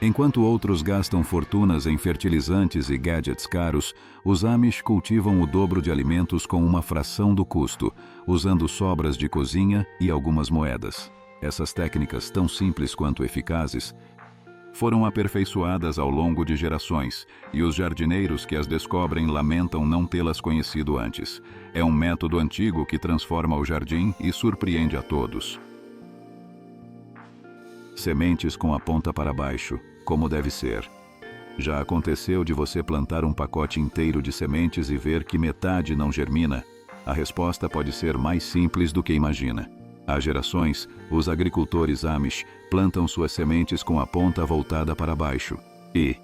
Enquanto outros gastam fortunas em fertilizantes e gadgets caros, os Amish cultivam o dobro de alimentos com uma fração do custo, usando sobras de cozinha e algumas moedas. Essas técnicas, tão simples quanto eficazes, foram aperfeiçoadas ao longo de gerações, e os jardineiros que as descobrem lamentam não tê-las conhecido antes. É um método antigo que transforma o jardim e surpreende a todos. Sementes com a ponta para baixo, como deve ser. Já aconteceu de você plantar um pacote inteiro de sementes e ver que metade não germina? A resposta pode ser mais simples do que imagina. Há gerações, os agricultores Amish plantam suas sementes com a ponta voltada para baixo. E,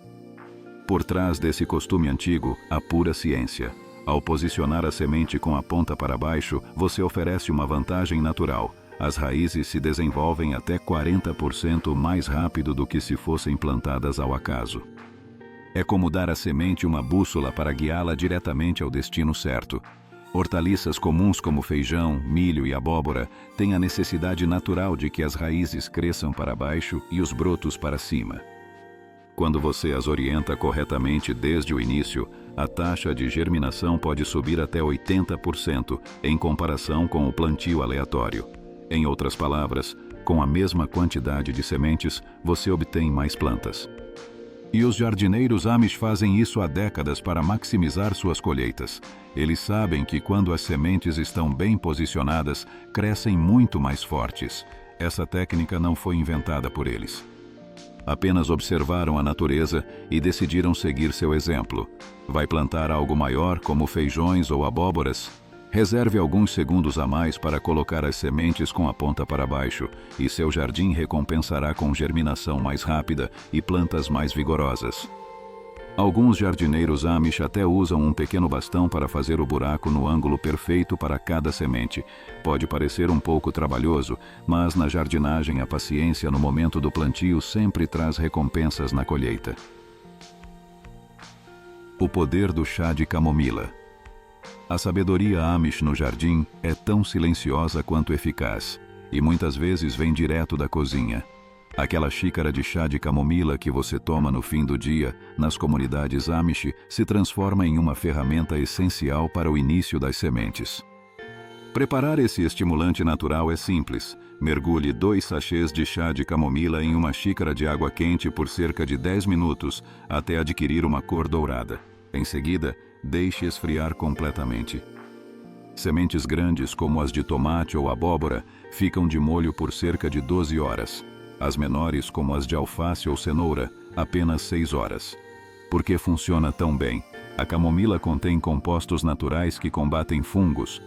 por trás desse costume antigo, há pura ciência. Ao posicionar a semente com a ponta para baixo, você oferece uma vantagem natural. As raízes se desenvolvem até 40% mais rápido do que se fossem plantadas ao acaso. É como dar à semente uma bússola para guiá-la diretamente ao destino certo. Hortaliças comuns como feijão, milho e abóbora têm a necessidade natural de que as raízes cresçam para baixo e os brotos para cima. Quando você as orienta corretamente desde o início, a taxa de germinação pode subir até 80% em comparação com o plantio aleatório. Em outras palavras, com a mesma quantidade de sementes, você obtém mais plantas. E os jardineiros Amish fazem isso há décadas para maximizar suas colheitas. Eles sabem que quando as sementes estão bem posicionadas, crescem muito mais fortes. Essa técnica não foi inventada por eles. Apenas observaram a natureza e decidiram seguir seu exemplo. Vai plantar algo maior, como feijões ou abóboras? Reserve alguns segundos a mais para colocar as sementes com a ponta para baixo, e seu jardim recompensará com germinação mais rápida e plantas mais vigorosas. Alguns jardineiros Amish até usam um pequeno bastão para fazer o buraco no ângulo perfeito para cada semente. Pode parecer um pouco trabalhoso, mas na jardinagem a paciência no momento do plantio sempre traz recompensas na colheita. O poder do chá de camomila. A sabedoria Amish no jardim é tão silenciosa quanto eficaz, e muitas vezes vem direto da cozinha. Aquela xícara de chá de camomila que você toma no fim do dia, nas comunidades Amish, se transforma em uma ferramenta essencial para o início das sementes. Preparar esse estimulante natural é simples. Mergulhe 2 sachês de chá de camomila em uma xícara de água quente por cerca de 10 minutos, até adquirir uma cor dourada. Em seguida, deixe esfriar completamente. Sementes grandes, como as de tomate ou abóbora, ficam de molho por cerca de 12 horas. As menores, como as de alface ou cenoura, apenas 6 horas. Por que funciona tão bem? A camomila contém compostos naturais que combatem fungos,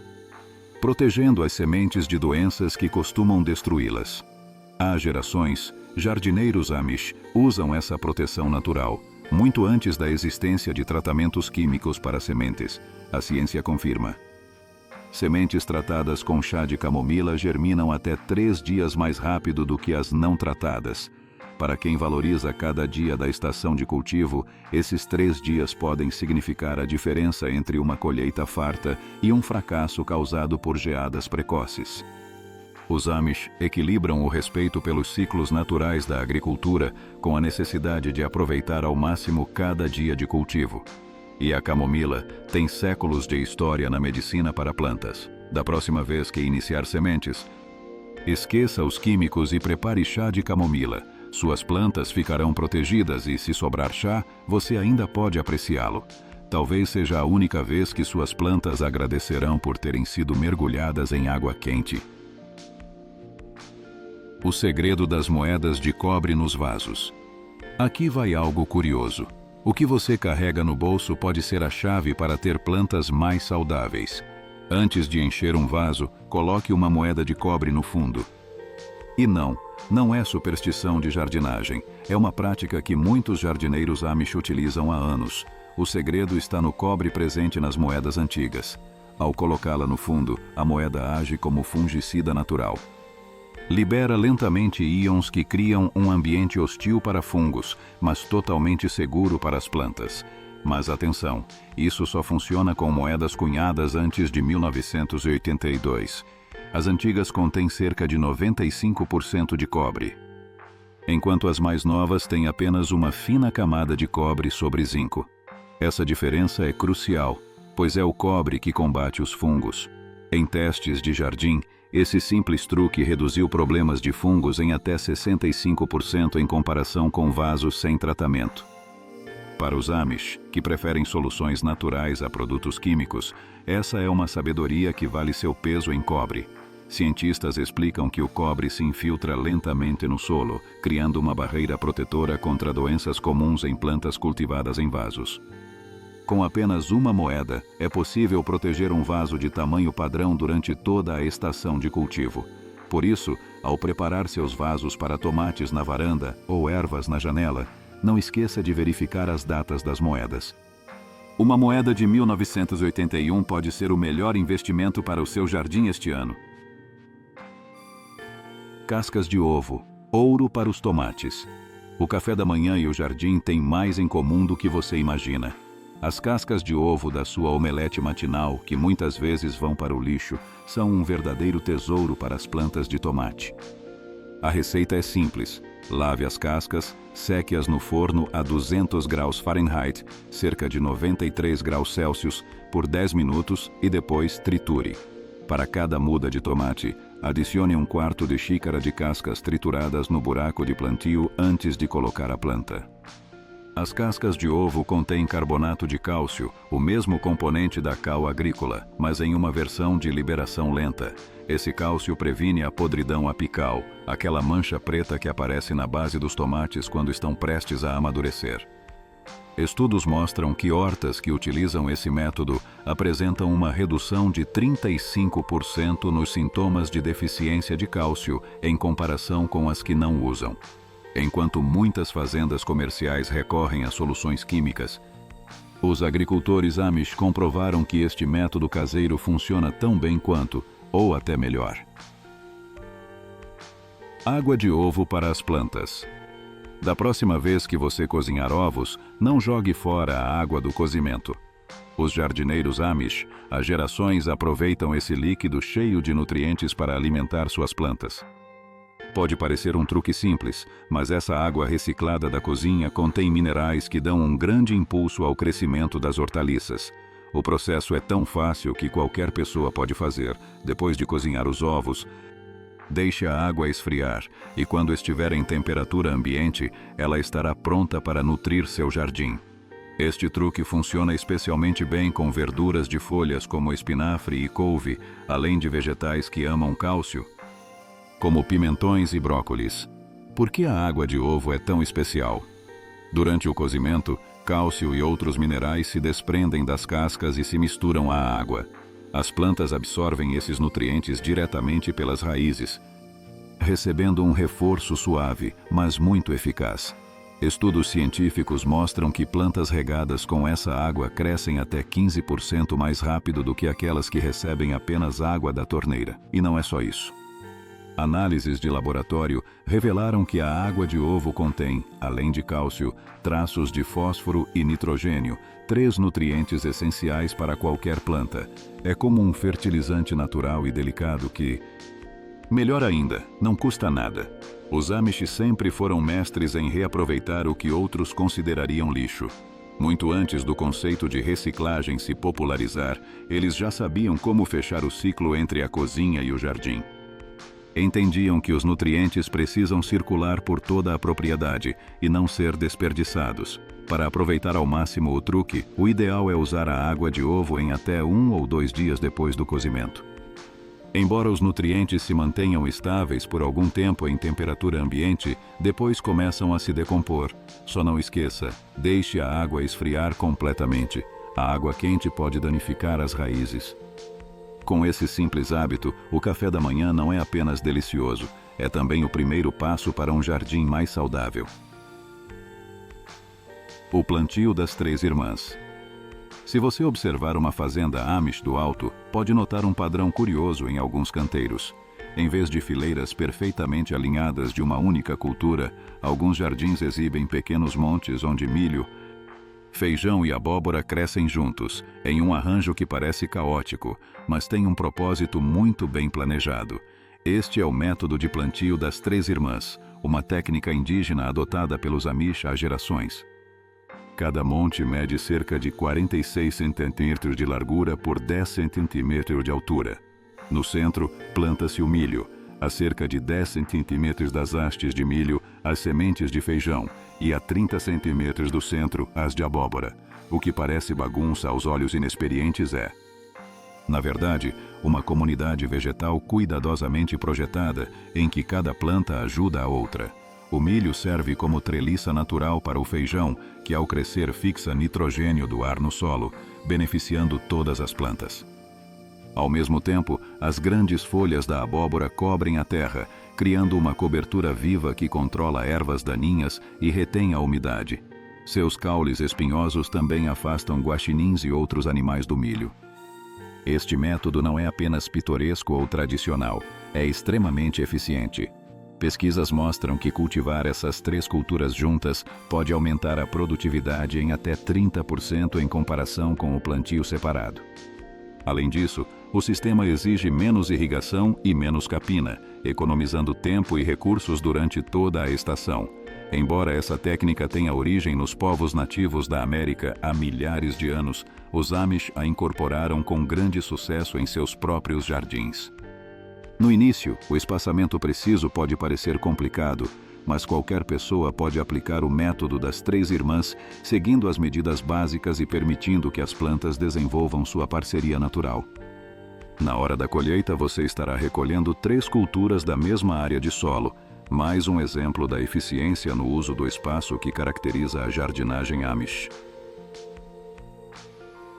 protegendo as sementes de doenças que costumam destruí-las. Há gerações, jardineiros Amish usam essa proteção natural, muito antes da existência de tratamentos químicos para sementes. A ciência confirma. Sementes tratadas com chá de camomila germinam até 3 dias mais rápido do que as não tratadas. Para quem valoriza cada dia da estação de cultivo, esses 3 dias podem significar a diferença entre uma colheita farta e um fracasso causado por geadas precoces. Os Amish equilibram o respeito pelos ciclos naturais da agricultura com a necessidade de aproveitar ao máximo cada dia de cultivo. E a camomila tem séculos de história na medicina para plantas. Da próxima vez que iniciar sementes, esqueça os químicos e prepare chá de camomila. Suas plantas ficarão protegidas e, se sobrar chá, você ainda pode apreciá-lo. Talvez seja a única vez que suas plantas agradecerão por terem sido mergulhadas em água quente. O segredo das moedas de cobre nos vasos. Aqui vai algo curioso. O que você carrega no bolso pode ser a chave para ter plantas mais saudáveis. Antes de encher um vaso, coloque uma moeda de cobre no fundo. E não é superstição de jardinagem. É uma prática que muitos jardineiros Amish utilizam há anos. O segredo está no cobre presente nas moedas antigas. Ao colocá-la no fundo, a moeda age como fungicida natural. Libera lentamente íons que criam um ambiente hostil para fungos, mas totalmente seguro para as plantas. Mas atenção, isso só funciona com moedas cunhadas antes de 1982. As antigas contêm cerca de 95% de cobre. enquanto as mais novas têm apenas uma fina camada de cobre sobre zinco. Essa diferença é crucial, pois é o cobre que combate os fungos. Em testes de jardim, esse simples truque reduziu problemas de fungos em até 65% em comparação com vasos sem tratamento. Para os Amish, que preferem soluções naturais a produtos químicos, essa é uma sabedoria que vale seu peso em cobre. Cientistas explicam que o cobre se infiltra lentamente no solo, criando uma barreira protetora contra doenças comuns em plantas cultivadas em vasos. Com apenas uma moeda, é possível proteger um vaso de tamanho padrão durante toda a estação de cultivo. Por isso, ao preparar seus vasos para tomates na varanda ou ervas na janela, não esqueça de verificar as datas das moedas. Uma moeda de 1981 pode ser o melhor investimento para o seu jardim este ano. Cascas de ovo, ouro para os tomates. O café da manhã e o jardim têm mais em comum do que você imagina. As cascas de ovo da sua omelete matinal, que muitas vezes vão para o lixo, são um verdadeiro tesouro para as plantas de tomate. A receita é simples. Lave as cascas, seque-as no forno a 200 graus Fahrenheit, cerca de 93 graus Celsius, por 10 minutos e depois triture. Para cada muda de tomate, adicione 1/4 de xícara de cascas trituradas no buraco de plantio antes de colocar a planta. As cascas de ovo contêm carbonato de cálcio, o mesmo componente da cal agrícola, mas em uma versão de liberação lenta. Esse cálcio previne a podridão apical, aquela mancha preta que aparece na base dos tomates quando estão prestes a amadurecer. Estudos mostram que hortas que utilizam esse método apresentam uma redução de 35% nos sintomas de deficiência de cálcio em comparação com as que não usam. Enquanto muitas fazendas comerciais recorrem a soluções químicas, os agricultores Amish comprovaram que este método caseiro funciona tão bem quanto, ou até melhor. Água de ovo para as plantas. Da próxima vez que você cozinhar ovos, não jogue fora a água do cozimento. Os jardineiros Amish, há gerações, aproveitam esse líquido cheio de nutrientes para alimentar suas plantas. Pode parecer um truque simples, mas essa água reciclada da cozinha contém minerais que dão um grande impulso ao crescimento das hortaliças. O processo é tão fácil que qualquer pessoa pode fazer. Depois de cozinhar os ovos, deixe a água esfriar e quando estiver em temperatura ambiente, ela estará pronta para nutrir seu jardim. Este truque funciona especialmente bem com verduras de folhas como espinafre e couve, além de vegetais que amam cálcio, como pimentões e brócolis. Por que a água de ovo é tão especial? Durante o cozimento, cálcio e outros minerais se desprendem das cascas e se misturam à água. As plantas absorvem esses nutrientes diretamente pelas raízes, recebendo um reforço suave, mas muito eficaz. Estudos científicos mostram que plantas regadas com essa água crescem até 15% mais rápido do que aquelas que recebem apenas água da torneira. E não é só isso. Análises de laboratório revelaram que a água de ovo contém, além de cálcio, traços de fósforo e nitrogênio, 3 nutrientes essenciais para qualquer planta. É como um fertilizante natural e delicado que, melhor ainda, não custa nada. Os Amish sempre foram mestres em reaproveitar o que outros considerariam lixo. Muito antes do conceito de reciclagem se popularizar, eles já sabiam como fechar o ciclo entre a cozinha e o jardim. Entendiam que os nutrientes precisam circular por toda a propriedade e não ser desperdiçados. Para aproveitar ao máximo o truque, o ideal é usar a água de ovo em até 1 ou 2 dias depois do cozimento. Embora os nutrientes se mantenham estáveis por algum tempo em temperatura ambiente, depois começam a se decompor. Só não esqueça, deixe a água esfriar completamente. A água quente pode danificar as raízes. Com esse simples hábito, o café da manhã não é apenas delicioso, é também o primeiro passo para um jardim mais saudável. O plantio das 3 irmãs. Se você observar uma fazenda Amish do alto, pode notar um padrão curioso em alguns canteiros. Em vez de fileiras perfeitamente alinhadas de uma única cultura, alguns jardins exibem pequenos montes onde milho, feijão e abóbora crescem juntos, em um arranjo que parece caótico, mas tem um propósito muito bem planejado. Este é o método de plantio das Três Irmãs, uma técnica indígena adotada pelos Amish há gerações. Cada monte mede cerca de 46 centímetros de largura por 10 centímetros de altura. No centro, planta-se o milho. A cerca de 10 centímetros das hastes de milho, as sementes de feijão, e a 30 centímetros do centro, as de abóbora. O que parece bagunça aos olhos inexperientes é, na verdade, uma comunidade vegetal cuidadosamente projetada, em que cada planta ajuda a outra. O milho serve como treliça natural para o feijão, que ao crescer fixa nitrogênio do ar no solo, beneficiando todas as plantas. Ao mesmo tempo, as grandes folhas da abóbora cobrem a terra, criando uma cobertura viva que controla ervas daninhas e retém a umidade. Seus caules espinhosos também afastam guaxinins e outros animais do milho. Este método não é apenas pitoresco ou tradicional, é extremamente eficiente. Pesquisas mostram que cultivar essas três culturas juntas pode aumentar a produtividade em até 30% em comparação com o plantio separado. Além disso, o sistema exige menos irrigação e menos capina, economizando tempo e recursos durante toda a estação. Embora essa técnica tenha origem nos povos nativos da América há milhares de anos, os Amish a incorporaram com grande sucesso em seus próprios jardins. No início, o espaçamento preciso pode parecer complicado, mas qualquer pessoa pode aplicar o método das Três Irmãs, seguindo as medidas básicas e permitindo que as plantas desenvolvam sua parceria natural. Na hora da colheita, você estará recolhendo 3 culturas da mesma área de solo, mais um exemplo da eficiência no uso do espaço que caracteriza a jardinagem Amish.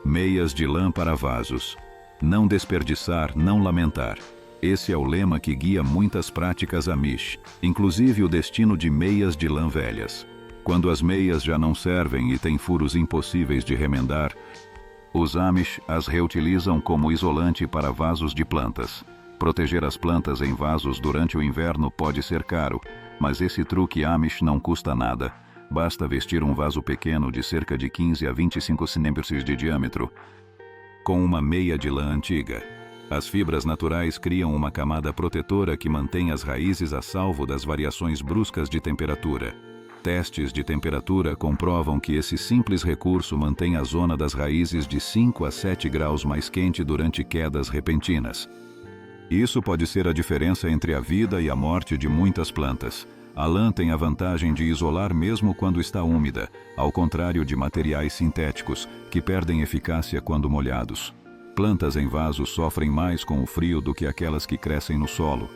Meias de lã para vasos. Não desperdiçar, não lamentar. Esse é o lema que guia muitas práticas Amish, inclusive o destino de meias de lã velhas. Quando as meias já não servem e têm furos impossíveis de remendar, os Amish as reutilizam como isolante para vasos de plantas. Proteger as plantas em vasos durante o inverno pode ser caro, mas esse truque Amish não custa nada. Basta vestir um vaso pequeno de cerca de 15 a 25 centímetros de diâmetro com uma meia de lã antiga. As fibras naturais criam uma camada protetora que mantém as raízes a salvo das variações bruscas de temperatura. Testes de temperatura comprovam que esse simples recurso mantém a zona das raízes de 5 a 7 graus mais quente durante quedas repentinas. Isso pode ser a diferença entre a vida e a morte de muitas plantas. A lã tem a vantagem de isolar mesmo quando está úmida, ao contrário de materiais sintéticos, que perdem eficácia quando molhados. Plantas em vasos sofrem mais com o frio do que aquelas que crescem no solo,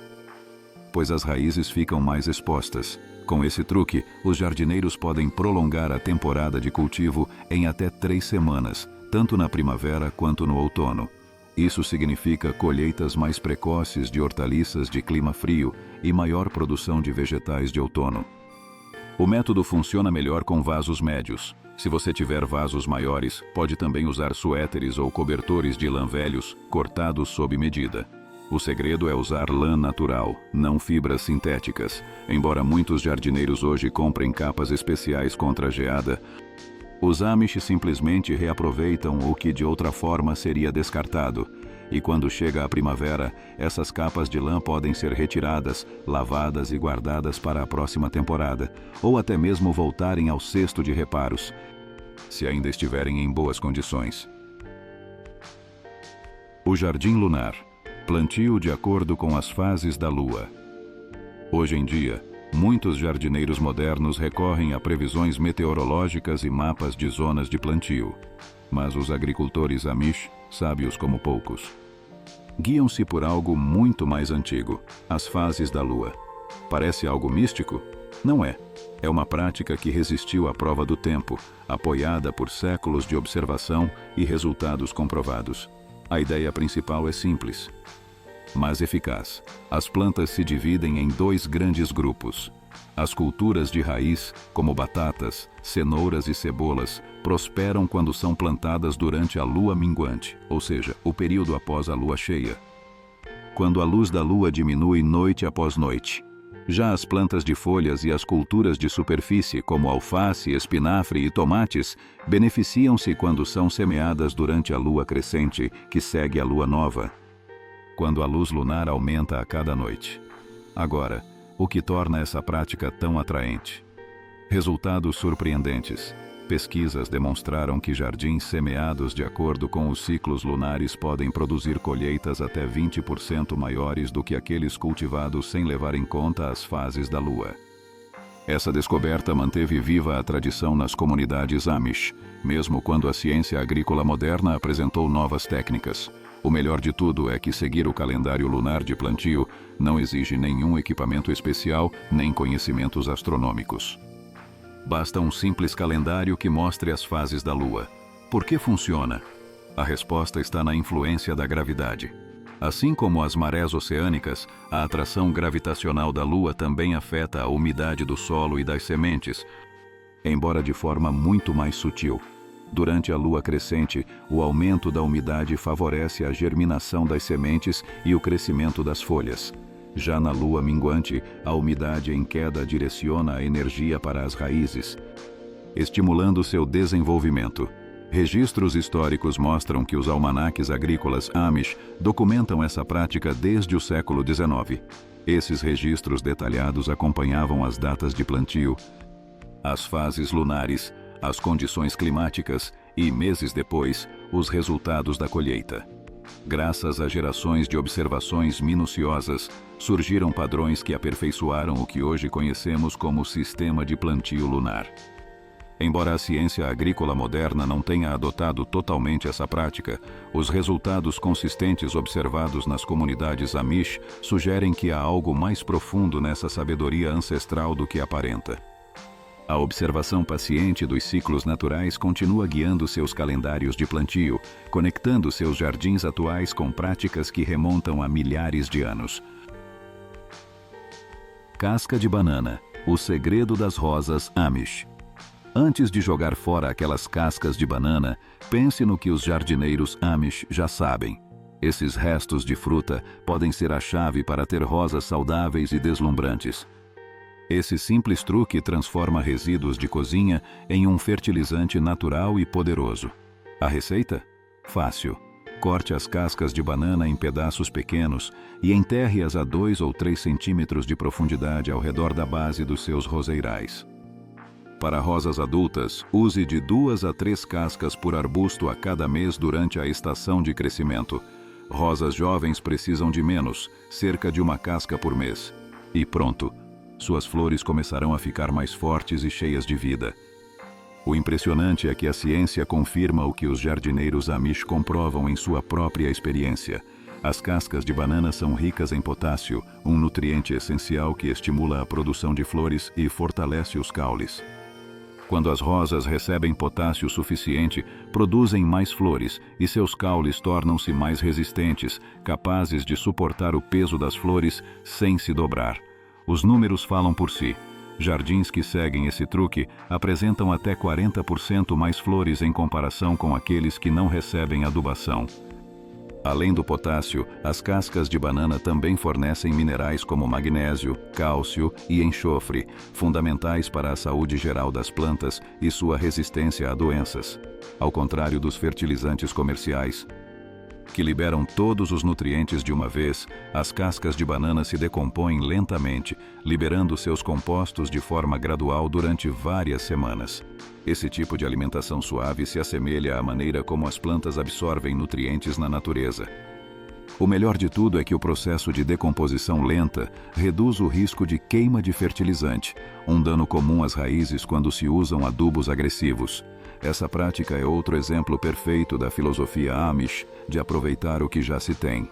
pois as raízes ficam mais expostas. Com esse truque, os jardineiros podem prolongar a temporada de cultivo em até 3 semanas, tanto na primavera quanto no outono. Isso significa colheitas mais precoces de hortaliças de clima frio e maior produção de vegetais de outono. O método funciona melhor com vasos médios. Se você tiver vasos maiores, pode também usar suéteres ou cobertores de lã velhos, cortados sob medida. O segredo é usar lã natural, não fibras sintéticas. Embora muitos jardineiros hoje comprem capas especiais contra a geada, os Amish simplesmente reaproveitam o que de outra forma seria descartado. E quando chega a primavera, essas capas de lã podem ser retiradas, lavadas e guardadas para a próxima temporada, ou até mesmo voltarem ao cesto de reparos, se ainda estiverem em boas condições. O jardim lunar. Plantio de acordo com as fases da lua. Hoje em dia, muitos jardineiros modernos recorrem a previsões meteorológicas e mapas de zonas de plantio. Mas os agricultores Amish, sábios como poucos, guiam-se por algo muito mais antigo, as fases da lua. Parece algo místico? Não é. É uma prática que resistiu à prova do tempo, apoiada por séculos de observação e resultados comprovados. A ideia principal é simples, mas eficaz. As plantas se dividem em 2 grandes grupos. As culturas de raiz, como batatas, cenouras e cebolas, prosperam quando são plantadas durante a lua minguante, ou seja, o período após a lua cheia, quando a luz da lua diminui noite após noite. Já as plantas de folhas e as culturas de superfície, como alface, espinafre e tomates, beneficiam-se quando são semeadas durante a lua crescente, que segue a lua nova. quando a luz lunar aumenta a cada noite. Agora, o que torna essa prática tão atraente? Resultados surpreendentes. Pesquisas demonstraram que jardins semeados de acordo com os ciclos lunares podem produzir colheitas até 20% maiores do que aqueles cultivados sem levar em conta as fases da lua. Essa descoberta manteve viva a tradição nas comunidades Amish, mesmo quando a ciência agrícola moderna apresentou novas técnicas. O melhor de tudo é que seguir o calendário lunar de plantio não exige nenhum equipamento especial nem conhecimentos astronômicos. Basta um simples calendário que mostre as fases da Lua. Por que funciona? A resposta está na influência da gravidade. Assim como as marés oceânicas, a atração gravitacional da Lua também afeta a umidade do solo e das sementes, embora de forma muito mais sutil. Durante a lua crescente, o aumento da umidade favorece a germinação das sementes e o crescimento das folhas. Já na lua minguante, a umidade em queda direciona a energia para as raízes, estimulando seu desenvolvimento. Registros históricos mostram que os almanaques agrícolas Amish documentam essa prática desde o século XIX. Esses registros detalhados acompanhavam as datas de plantio, as fases lunares, as condições climáticas e, meses depois, os resultados da colheita. Graças a gerações de observações minuciosas, surgiram padrões que aperfeiçoaram o que hoje conhecemos como sistema de plantio lunar. Embora a ciência agrícola moderna não tenha adotado totalmente essa prática, os resultados consistentes observados nas comunidades Amish sugerem que há algo mais profundo nessa sabedoria ancestral do que aparenta. A observação paciente dos ciclos naturais continua guiando seus calendários de plantio, conectando seus jardins atuais com práticas que remontam a milhares de anos. Casca de banana, o segredo das rosas Amish. Antes de jogar fora aquelas cascas de banana, pense no que os jardineiros Amish já sabem. Esses restos de fruta podem ser a chave para ter rosas saudáveis e deslumbrantes. Esse simples truque transforma resíduos de cozinha em um fertilizante natural e poderoso. A receita? Fácil. Corte as cascas de banana em pedaços pequenos e enterre-as a 2 ou 3 centímetros de profundidade ao redor da base dos seus roseirais. Para rosas adultas, use de 2 a 3 cascas por arbusto a cada mês durante a estação de crescimento. Rosas jovens precisam de menos, cerca de 1 casca por mês. E pronto! Suas flores começarão a ficar mais fortes e cheias de vida. O impressionante é que a ciência confirma o que os jardineiros Amish comprovam em sua própria experiência. As cascas de banana são ricas em potássio, um nutriente essencial que estimula a produção de flores e fortalece os caules. Quando as rosas recebem potássio suficiente, produzem mais flores e seus caules tornam-se mais resistentes, capazes de suportar o peso das flores sem se dobrar. Os números falam por si. Jardins que seguem esse truque apresentam até 40% mais flores em comparação com aqueles que não recebem adubação. Além do potássio, as cascas de banana também fornecem minerais como magnésio, cálcio e enxofre, fundamentais para a saúde geral das plantas e sua resistência a doenças. Ao contrário dos fertilizantes comerciais, que liberam todos os nutrientes de uma vez, as cascas de banana se decompõem lentamente, liberando seus compostos de forma gradual durante várias semanas. Esse tipo de alimentação suave se assemelha à maneira como as plantas absorvem nutrientes na natureza. O melhor de tudo é que o processo de decomposição lenta reduz o risco de queima de fertilizante, um dano comum às raízes quando se usam adubos agressivos. Essa prática é outro exemplo perfeito da filosofia Amish de aproveitar o que já se tem.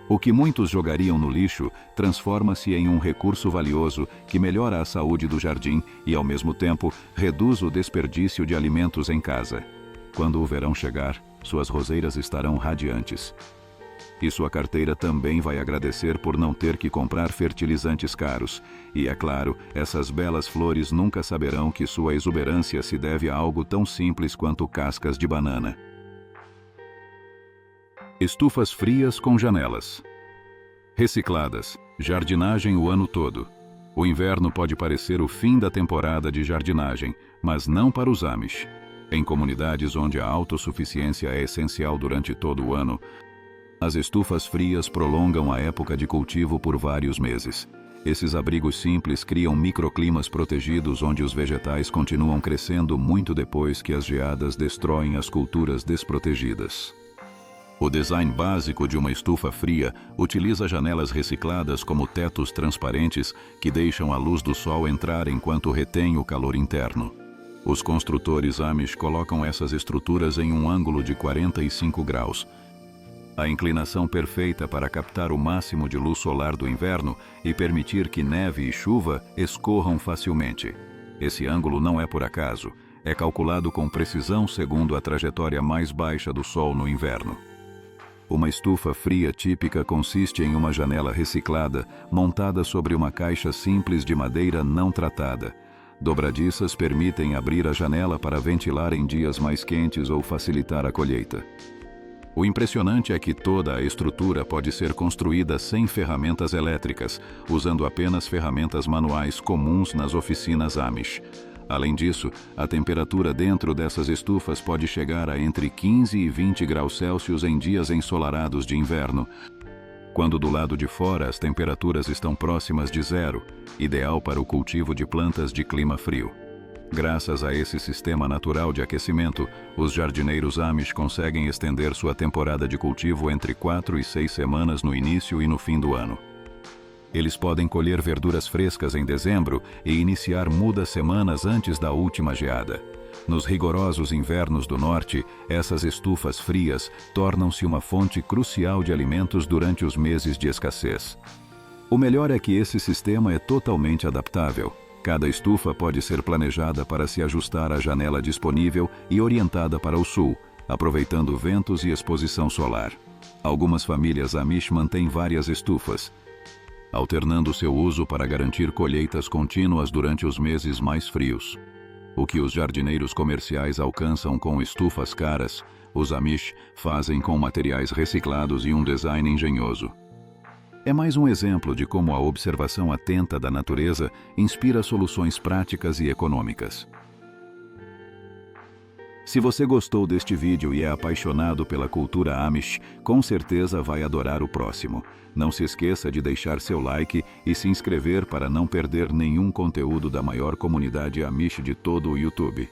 O que muitos jogariam no lixo transforma-se em um recurso valioso que melhora a saúde do jardim e, ao mesmo tempo, reduz o desperdício de alimentos em casa. Quando o verão chegar, suas roseiras estarão radiantes. E sua carteira também vai agradecer por não ter que comprar fertilizantes caros. E, é claro, essas belas flores nunca saberão que sua exuberância se deve a algo tão simples quanto cascas de banana. Estufas frias com janelas. Recicladas. Jardinagem o ano todo. O inverno pode parecer o fim da temporada de jardinagem, mas não para os Amish. Em comunidades onde a autossuficiência é essencial durante todo o ano, As estufas frias prolongam a época de cultivo por vários meses. Esses abrigos simples criam microclimas protegidos onde os vegetais continuam crescendo muito depois que as geadas destroem as culturas desprotegidas. O design básico de uma estufa fria utiliza janelas recicladas como tetos transparentes que deixam a luz do sol entrar enquanto retém o calor interno. Os construtores Amish colocam essas estruturas em um ângulo de 45 graus. A inclinação perfeita para captar o máximo de luz solar do inverno e permitir que neve e chuva escorram facilmente. Esse ângulo não é por acaso, é calculado com precisão segundo a trajetória mais baixa do Sol no inverno. Uma estufa fria típica consiste em uma janela reciclada montada sobre uma caixa simples de madeira não tratada. Dobradiças permitem abrir a janela para ventilar em dias mais quentes ou facilitar a colheita. O impressionante é que toda a estrutura pode ser construída sem ferramentas elétricas, usando apenas ferramentas manuais comuns nas oficinas Amish. Além disso, a temperatura dentro dessas estufas pode chegar a entre 15 e 20 graus Celsius em dias ensolarados de inverno, quando do lado de fora as temperaturas estão próximas de zero, ideal para o cultivo de plantas de clima frio. Graças a esse sistema natural de aquecimento, os jardineiros Amish conseguem estender sua temporada de cultivo entre 4 e 6 semanas no início e no fim do ano. Eles podem colher verduras frescas em dezembro e iniciar mudas semanas antes da última geada. Nos rigorosos invernos do norte, essas estufas frias tornam-se uma fonte crucial de alimentos durante os meses de escassez. O melhor é que esse sistema é totalmente adaptável. Cada estufa pode ser planejada para se ajustar à janela disponível e orientada para o sul, aproveitando ventos e exposição solar. Algumas famílias Amish mantêm várias estufas, alternando seu uso para garantir colheitas contínuas durante os meses mais frios. O que os jardineiros comerciais alcançam com estufas caras, os Amish fazem com materiais reciclados e um design engenhoso. É mais um exemplo de como a observação atenta da natureza inspira soluções práticas e econômicas. Se você gostou deste vídeo e é apaixonado pela cultura Amish, com certeza vai adorar o próximo. Não se esqueça de deixar seu like e se inscrever para não perder nenhum conteúdo da maior comunidade Amish de todo o YouTube.